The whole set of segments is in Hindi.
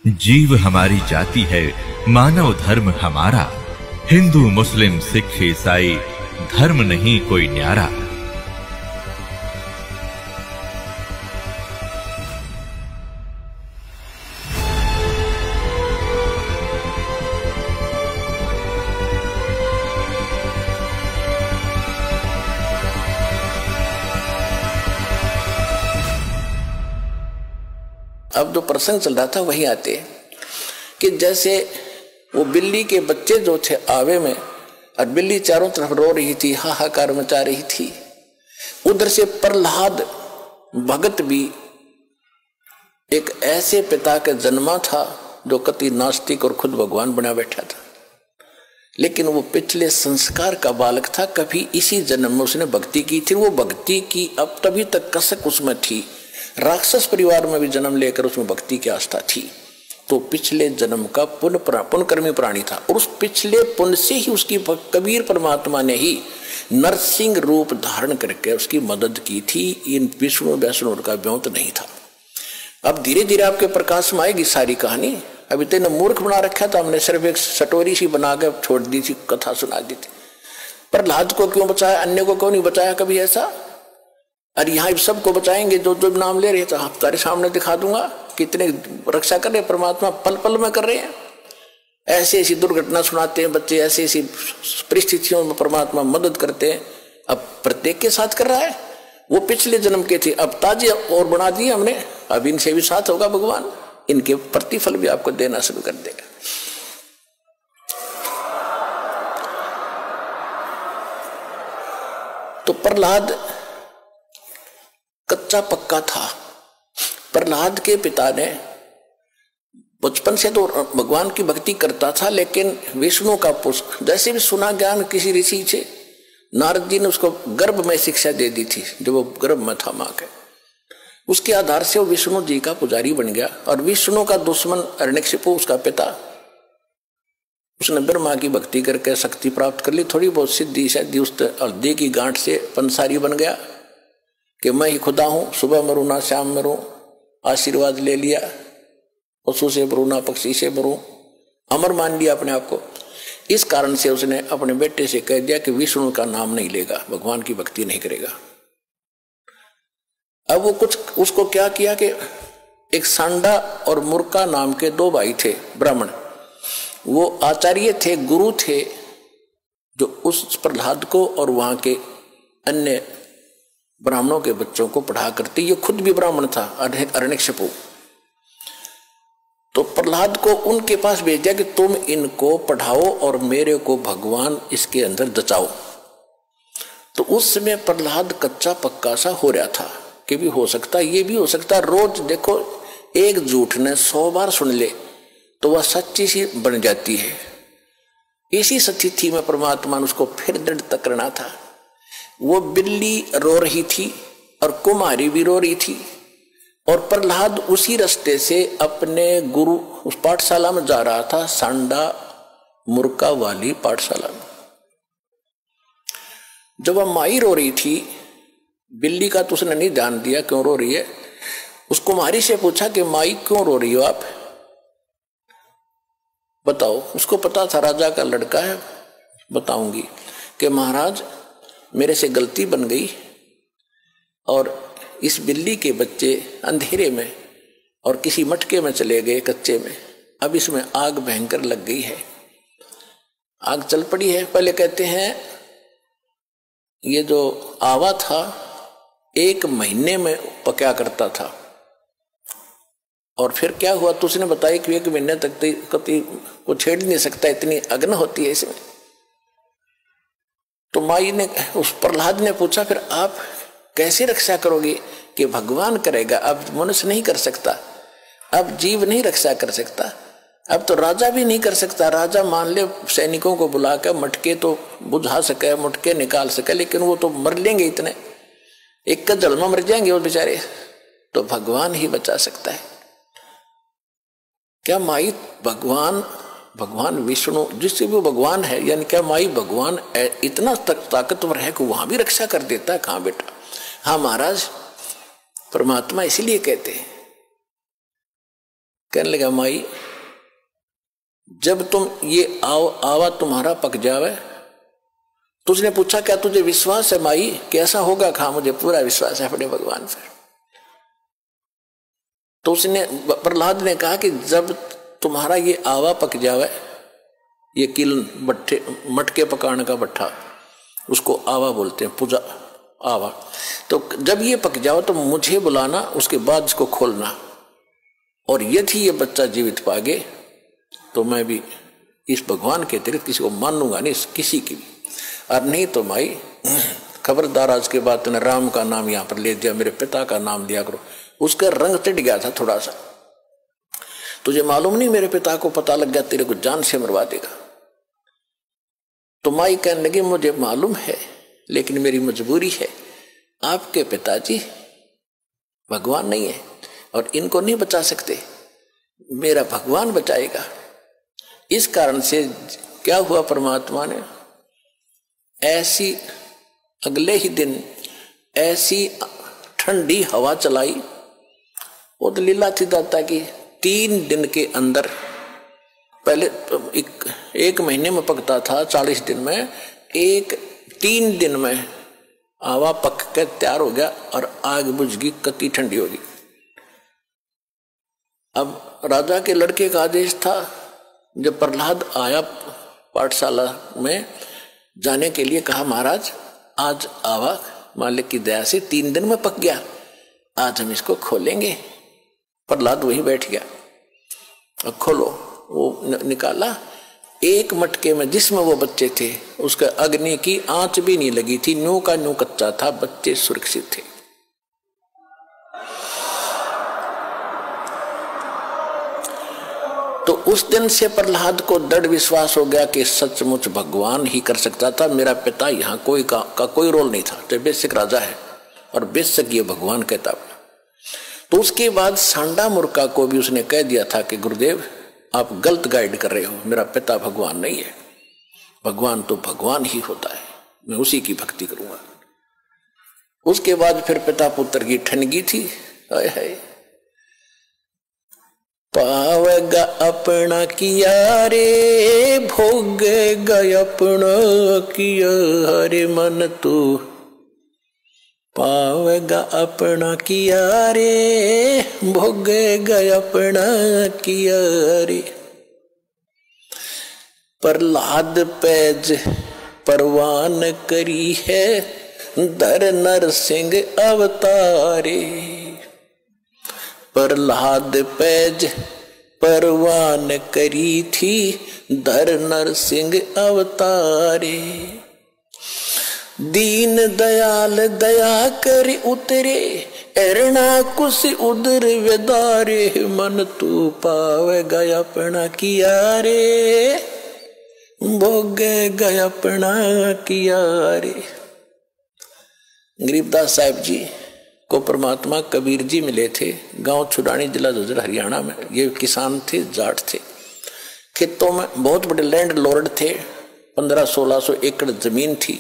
जीव हमारी जाति है, मानव धर्म हमारा। हिंदू मुस्लिम सिख ईसाई धर्म नहीं कोई न्यारा। अब जो प्रसंग चल रहा था वही आते कि जैसे वो बिल्ली के बच्चे जो थे आवे में, और बिल्ली चारों तरफ रो रही थी, हाहाकार मचा रही थी। उधर से प्रहलाद भगत भी एक ऐसे पिता का जन्मा था जो कति नास्तिक और खुद भगवान बना बैठा था, लेकिन वो पिछले संस्कार का बालक था। कभी इसी जन्म में उसने भक्ति की थी, वो भक्ति की अब तभी तक कसक उसमें थी। राक्षस परिवार में भी जन्म लेकर उसमें भक्ति की आस्था थी, तो पिछले जन्म का पुण्यकर्मी प्राणी था। और उस पिछले पुण्य से ही उसकी कबीर परमात्मा ने ही नरसिंह रूप धारण करके उसकी मदद की थी। इन विष्णु वैष्णु का व्योत नहीं था। अब धीरे धीरे आपके प्रकाश में आएगी सारी कहानी। अभी तो मूर्ख बना रखा था हमने, सिर्फ एक सटोरी सी बना के छोड़ दी थी, कथा सुना दी थी। प्रहलाद को क्यों बचाया, अन्य को क्यों नहीं बचाया कभी ऐसा? और यहाँ सबको बचाएंगे जो जो नाम ले रहे थे, आप तारे सामने दिखा दूंगा कितने रक्षा कर रहे परमात्मा, पल पल में कर रहे हैं। ऐसी ऐसी दुर्घटना सुनाते हैं बच्चे, ऐसी ऐसी परिस्थितियों में परमात्मा मदद करते हैं। अब प्रत्येक के साथ कर रहा है। वो पिछले जन्म के थे, अब ताजे और बना दिए हमने, अब इनसे भी साथ होगा भगवान, इनके प्रतिफल भी आपको देना शुरू कर देगा। तो प्रहलाद कच्चा पक्का था। प्रहलाद के पिता ने बचपन से तो भगवान की भक्ति करता था, लेकिन विष्णु का पुष्प जैसे भी सुना ज्ञान किसी ऋषि से, नारद जी ने उसको गर्भ में शिक्षा दे दी थी जब वो गर्भ में था मां के। उसके आधार से वो विष्णु जी का पुजारी बन गया। और विष्णु का दुश्मन हिरण्यकशिपु उसका पिता, उसने ब्रह्मा की भक्ति करके शक्ति प्राप्त कर ली, थोड़ी बहुत सिद्धि शायद उस हल्दी की गांठ से पंसारी बन गया कि मैं ही खुदा हूं, सुबह मरूं ना शाम मरूं, आशीर्वाद ले लिया, पशु से मरूं ना पक्षी से मरूं, अमर मान लिया अपने आप को। इस कारण से उसने अपने बेटे से कह दिया कि विष्णु का नाम नहीं लेगा, भगवान की भक्ति नहीं करेगा। अब वो कुछ उसको क्या किया कि एक सांडा और मुर्का नाम के दो भाई थे ब्राह्मण, वो आचार्य थे, गुरु थे, जो उस प्रहलाद को और वहां के अन्य ब्राह्मणों के बच्चों को पढ़ा करते। ये खुद भी ब्राह्मण था हिरण्यकशिपु। तो प्रहलाद को उनके पास भेज दिया कि तुम इनको पढ़ाओ और मेरे को भगवान इसके अंदर दचाओ। तो उस समय प्रहलाद कच्चा पक्का सा हो रहा था कि भी हो सकता, ये भी हो सकता। रोज देखो एक झूठ ने 100 बार सुन ले तो वह सच्ची सी बन जाती है। इसी स्थिति में परमात्मा ने उसको फिर दृढ़ करना था। वो बिल्ली रो रही थी और कुमारी भी रो रही थी, और प्रहलाद उसी रास्ते से अपने गुरु उस पाठशाला में जा रहा था, सांडा मुर्का वाली पाठशाला में। जब वह माई रो रही थी, बिल्ली का तो उसने नहीं ध्यान दिया क्यों रो रही है। उस कुमारी से पूछा कि माई क्यों रो रही हो आप, बताओ। उसको पता था राजा का लड़का है, बताऊंगी कि महाराज मेरे से गलती बन गई और इस बिल्ली के बच्चे अंधेरे में और किसी मटके में चले गए कच्चे में, अब इसमें आग भयंकर लग गई है, आग चल पड़ी है। पहले कहते हैं ये जो आवा था 1 महीने में पका करता था, और फिर क्या हुआ तो उसने बताया कि 1 महीने तक कभी को छेड़ नहीं सकता, इतनी अग्नि होती है इसमें। तो माई ने उस प्रहलाद ने पूछा फिर आप कैसे रक्षा करोगे कि भगवान करेगा, अब मनुष्य नहीं कर सकता, अब जीव नहीं रक्षा कर सकता, अब तो राजा भी नहीं कर सकता। राजा मान ले सैनिकों को बुलाकर मटके तो बुझा सके, मटके निकाल सके, लेकिन वो तो मर लेंगे, इतने एक का जल में मर जाएंगे वो बेचारे, तो भगवान ही बचा सकता है। क्या माई भगवान विष्णु जिससे भी भगवान है, यानी क्या माई भगवान इतना ताकतवर है कि वहां भी रक्षा कर देता है? कहां बेटा। हाँ महाराज, परमात्मा इसीलिए कहते हैं कहने लगा माई जब तुम ये आवा तुम्हारा पक जावे तो उसने पूछा क्या तुझे विश्वास है माई कैसा होगा? कहा मुझे पूरा विश्वास है अपने भगवान पर। तो उसने प्रहलाद ने कहा कि जब तुम्हारा ये आवा पक जावे, ये किल भट्टे मटके पकाने का भट्ठा उसको आवा बोलते हैं, पूजा आवा, तो जब ये पक जाओ तो मुझे बुलाना, उसके बाद इसको खोलना, और यदि ये बच्चा जीवित पागे तो मैं भी इस भगवान के अतिरिक्त किसी को मानूंगा नहीं, किसी की भी, और नहीं तो माई खबरदार आज के बाद तूने राम का नाम यहाँ पर ले दिया, मेरे पिता का नाम लिया करो। उसका रंग चिढ़ गया था थोड़ा सा, तुझे मालूम नहीं मेरे पिता को पता लग गया तेरे को जान से मरवा देगा। तो माई कहने लगी मुझे मालूम है लेकिन मेरी मजबूरी है, आपके पिताजी भगवान नहीं है और इनको नहीं बचा सकते, मेरा भगवान बचाएगा। इस कारण से क्या हुआ, परमात्मा ने ऐसी अगले ही दिन ऐसी ठंडी हवा चलाई, वो तो लीला थी दाता की। 3 दिन के अंदर, पहले एक महीने में पकता था, 40 दिन में, 3 दिन में आवा पक के तैयार हो गया और आग बुझ गई, कति ठंडी होगी। अब राजा के लड़के का आदेश था, जब प्रहलाद आया पाठशाला में जाने के लिए, कहा महाराज आज आवा मालिक की दया से 3 दिन में पक गया, आज हम इसको खोलेंगे। प्रहलाद वहीं बैठ गया, अब खोलो। वो निकाला, एक मटके में जिसमें वो बच्चे थे उसका अग्नि की आंच भी नहीं लगी थी, न्यू का न्यू कच्चा था, बच्चे सुरक्षित थे। तो उस दिन से प्रहलाद को दृढ़ विश्वास हो गया कि सचमुच भगवान ही कर सकता था, मेरा पिता यहाँ कोई का कोई रोल नहीं था, तो बेशक राजा है और बेशक ये भगवान कहता। तो उसके बाद सांडा मुर्का को भी उसने कह दिया था कि गुरुदेव आप गलत गाइड कर रहे हो, मेरा पिता भगवान नहीं है, भगवान तो भगवान ही होता है, मैं उसी की भक्ति करूंगा। उसके बाद फिर पिता पुत्र की ठनगी थी, हाय हाय, पावेगा अपना किया रे, भोगेगा अपना किया रे मन तू, पावेगा अपना किया रे, भोगेगा अपना किया रे। प्रहलाद पैज परवान करी है, धर नर सिंह अवतारे। प्रहलाद पैज परवान करी थी, धर नर सिंह अवतारे। दीन दयाल दया कर उतरे, एरना कुछ उदर वेदारे, मन तू पावेगा अपना किया रे, भोगेगा अपना किया रे। गरीबदास साहिब जी को परमात्मा कबीर जी मिले थे, गांव छुड़ानी जिला झज्जर हरियाणा में। ये किसान थे, जाट थे, खेतों में बहुत बड़े लैंड लॉर्ड थे, 1500-1600 एकड़ जमीन थी,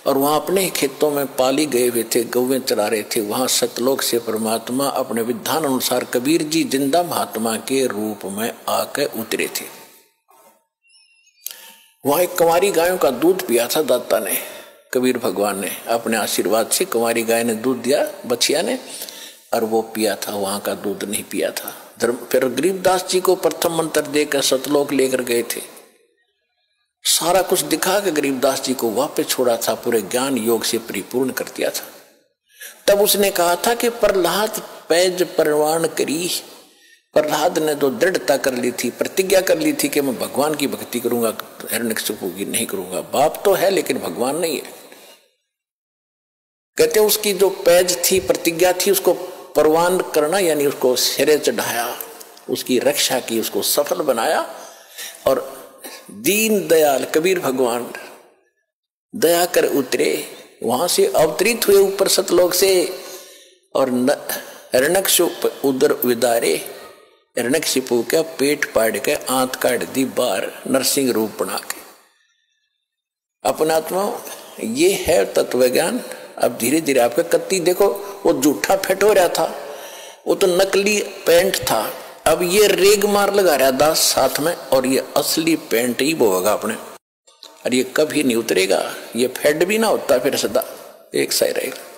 और वहां अपने खेतों में पाली गए हुए थे, गौवें चरा रहे थे। वहां सतलोक से परमात्मा अपने विधान अनुसार कबीर जी जिंदा महात्मा के रूप में आके उतरे थे। वहां एक कुंवारी गायों का दूध पिया था दाता ने, कबीर भगवान ने अपने आशीर्वाद से कुंवारी गाय ने दूध दिया बछिया ने, और वो पिया था, वहां का दूध नहीं पिया था। फिर गरीबदास जी को प्रथम मंत्र देकर सतलोक लेकर गए थे, सारा कुछ दिखा के गरीबदास जी को वापस छोड़ा था, पूरे ज्ञान योग से परिपूर्ण कर दिया था। तब उसने कहा था कि प्रहलाद पैज परवान करी। प्रहलाद ने तो दृढ़ता कर ली थी, प्रतिज्ञा कर ली थी कि मैं भगवान की भक्ति करूंगा, हिरण्यकशिपु की नहीं करूंगा। बाप तो है लेकिन भगवान नहीं है। कहते उसकी जो पैज थी, प्रतिज्ञा थी, उसको परवान करना यानी उसको सिरे चढ़ाया, उसकी रक्षा की, उसको सफल बनाया। और दीन दयाल कबीर भगवान दया कर उतरे, वहां से अवतरित हुए ऊपर सतलोक से, और हिरण्यकशिपु उदर विदारे, हिरण्यकशिपु का पेट पाड़ के आंत काट दी बाहर, नरसिंह रूप बना के। अपना आत्मा ये है तत्व ज्ञान। अब धीरे धीरे आपका कत्ती देखो, वो जूठा फेट हो रहा था, वो तो नकली पैंट था, अब ये रेग मार लगा रहा दास साथ में, और ये असली पेंट ही बोगा अपने, और ये कभी नहीं उतरेगा, ये फेड भी ना होता फिर सदा एक सा ही रहेगा।